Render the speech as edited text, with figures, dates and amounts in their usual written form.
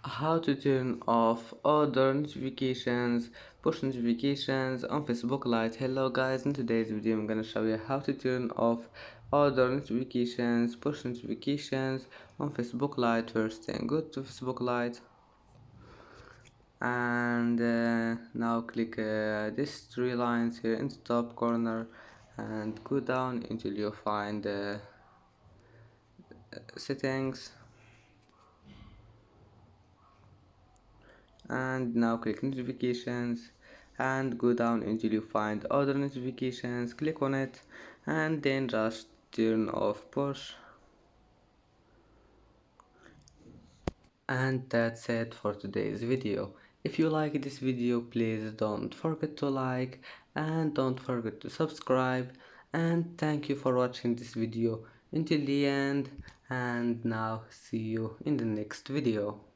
How to turn off other notifications, push notifications on Facebook Lite. Hello guys, in today's video I'm gonna show you how to turn off other notifications, push notifications on Facebook Lite. First thing, go to Facebook Lite and now click these three lines here in the top corner and go down until you find settings, and now click notifications and go down until you find other notifications. Click on it and then just turn off push. And that's it for today's video. If you like this video, please don't forget to like and don't forget to subscribe, and thank you for watching this video until the end, and now see you in the next video.